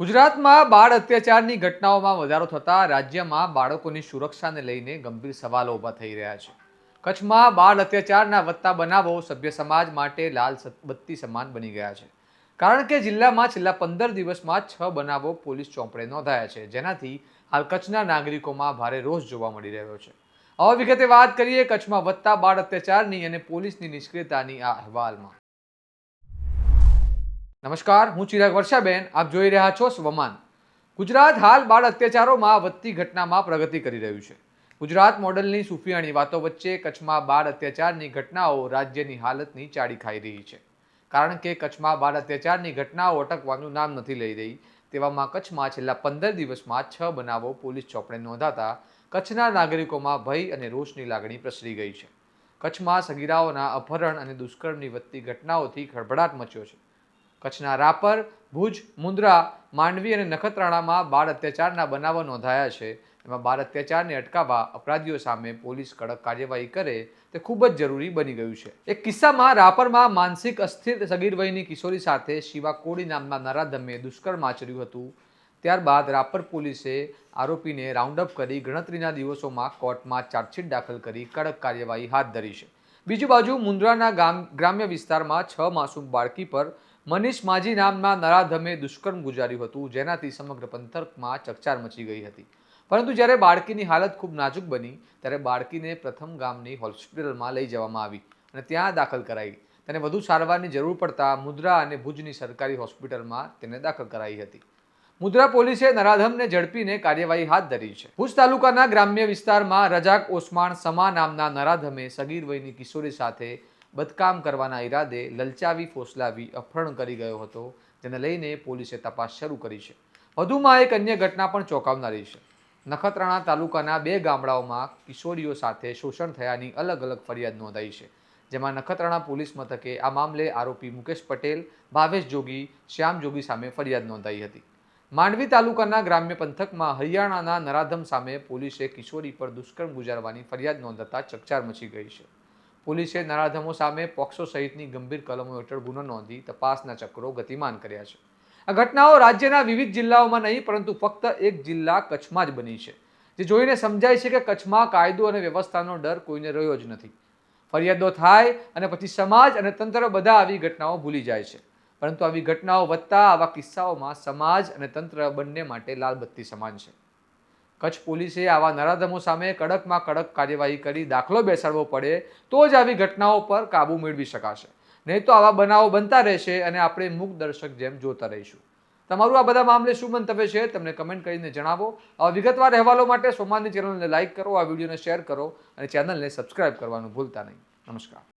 ગુજરાતમાં બાળ અત્યાચારની ઘટનાઓમાં વધારો થતાં રાજ્યમાં બાળકોની સુરક્ષાને લઈને ગંભીર સવાલો ઊભા થઈ રહ્યા છે. કચ્છમાં બાળ અત્યાચારના વધતા બનાવો સભ્ય સમાજ માટે લાલ બત્તી સમાન બની ગયા છે. કારણ કે જિલ્લામાં છેલ્લા 15 દિવસમાં 6 બનાવો પોલીસ ચોપડે નોંધાયા છે, જેનાથી હાલ કચ્છના નાગરિકોમાં ભારે રોષ જોવા મળી રહ્યો છે. હવે વિગતે વાત કરીએ કચ્છમાં વધતા બાળ અત્યાચારની અને પોલીસની નિષ્ક્રિયતાની આ અહેવાલમાં. નમસ્કાર, હું ચિરાગ વર્ષાબેન. આપ જોઈ રહ્યા છો સ્વમાન. ગુજરાત હાલ બાળ અત્યાચારોમાં વધતી ઘટનામાં પ્રગતિ કરી રહ્યું છે. ગુજરાત મોડલની સુફિયાણી વાતો વચ્ચે કચ્છમાં બાળ અત્યાચારની ઘટનાઓ રાજ્યની હાલતની ચાડી ખાઈ રહી છે. કારણ કે કચ્છમાં બાળ અત્યાચારની ઘટનાઓ અટકવાનું નામ નથી લઈ રહી. તેવામાં કચ્છમાં છેલ્લા 15 દિવસમાં 6 બનાવો પોલીસ ચોપડે નોંધાતા કચ્છના નાગરિકોમાં ભય અને રોષની લાગણી પ્રસરી ગઈ છે. કચ્છમાં સગીરાઓના અપહરણ અને દુષ્કર્મની વધતી ઘટનાઓથી ખળભળાટ મચ્યો છે. કચ્છના રાપર, ભુજ, મુન્દ્રા, માંડવી અને નખત્રાણામાં બાળ અત્યાચારના બનાવો નોંધાયા છે. એમાં બાળ અત્યાચારને અટકાવવા અપરાધીઓ સામે પોલીસ કડક કાર્યવાહી કરે તે ખૂબ જ જરૂરી બની ગયું છે. એક કિસ્સામાં રાપરમાં માનસિક અસ્થિર સગીર વયની કિશોરી સાથે શિવા કોડી નામના નરાધમે દુષ્કર્મ આચર્યું હતું. ત્યારબાદ રાપર પોલીસે આરોપીને રાઉન્ડઅપ કરી ગણતરીના દિવસોમાં કોર્ટમાં ચાર્જશીટ દાખલ કરી કડક કાર્યવાહી હાથ ધરી છે. બીજી બાજુ મુન્દ્રાના ગ્રામ્ય વિસ્તારમાં 6 માસૂમ બાળકી પર મનીષ માજી નામના નરાધમે દુષ્કર્મ ગુજાર્યું હતું, જેનાથી સમગ્ર પંથકમાં ચકચાર મચી ગઈ હતી. પરંતુ જ્યારે બાળકીની હાલત ખૂબ નાજુક બની ત્યારે બાળકીને પ્રથમ ગામની હોસ્પિટલમાં લઈ જવામાં આવી અને ત્યાં દાખલ કરાઈ. તેને વધુ સારવારની જરૂર પડતા મુન્દ્રા અને ભુજની સરકારી હોસ્પિટલમાં તેને દાખલ કરાઈ હતી. મુન્દ્રા પોલીસે નરાધમને ઝડપીને કાર્યવાહી હાથ ધરી છે. ભુજ તાલુકાના ગ્રામ્ય વિસ્તારમાં રજાક ઓસમાણ સમા નામના નરાધમે સગીર વયની કિશોરી સાથે બદકામ કરવાના ઈરાદે લલચાવી ફોસલાવી અપહરણ કરી ગયો હતો, જેને લઈને પોલીસે તપાસ શરૂ કરી છે. વધુમાં એક અન્ય ઘટના પણ ચોંકાવનારી છે. નખત્રાણા તાલુકાના 2 ગામડાઓમાં કિશોરીઓ સાથે શોષણ થયાની અલગ અલગ ફરિયાદ નોંધાઈ છે. જેમાં નખત્રાણા પોલીસ મથકે આ મામલે આરોપી મુકેશ પટેલ, ભાવેશ જોગી, શ્યામ જોગી સામે ફરિયાદ નોંધાઈ હતી. માંડવી તાલુકાના ગ્રામ્ય પંથકમાં હરિયાણાના નરાધમ સામે પોલીસે કિશોરી પર દુષ્કર્મ ગુજારવાની ફરિયાદ નોંધતા ચકચાર મચી ગઈ છે. પોલીસે નરાધમો સામે પોક્સો સહિતની ગંભીર કલમો હેઠળ ગુનો નોંધી તપાસના ચક્રો ગતિમાન કર્યા છે. આ ઘટનાઓ રાજ્યના વિવિધ જિલ્લાઓમાં નહીં પરંતુ ફક્ત એક જિલ્લા કચ્છમાં જ બની છે, જે જોઈને સમજાય છે કે કચ્છમાં કાયદો અને વ્યવસ્થાનો ડર કોઈને રહ્યો જ નથી. ફરિયાદો થાય અને પછી સમાજ અને તંત્ર બધા આવી ઘટનાઓ ભૂલી જાય છે. પરંતુ આવી ઘટનાઓ વધતા આવા કિસ્સાઓમાં સમાજ અને તંત્ર બંને માટે લાલબત્તી સમાન છે. કચ્છ પોલીસે આવા નરાધમો સામે કડકમાં કડક કાર્યવાહી કરી દાખલો બેસાડવો પડે તો જ આવી ઘટનાઓ પર કાબૂ મેળવી શકાશે. નહીં તો આવા બનાવો બનતા રહેશે અને આપણે મૂક દર્શક જેમ જોતા રહીશું. તમારું આ બધા મામલે શું મંતવ્ય છે તમને કમેન્ટ કરીને જણાવો. આવા વિગતવાર અહેવાલો માટે સોમાનની ચેનલને લાઇક કરો, આ વિડીયોને શેર કરો અને ચેનલને સબસ્ક્રાઇબ કરવાનું ભૂલતા નહીં. નમસ્કાર.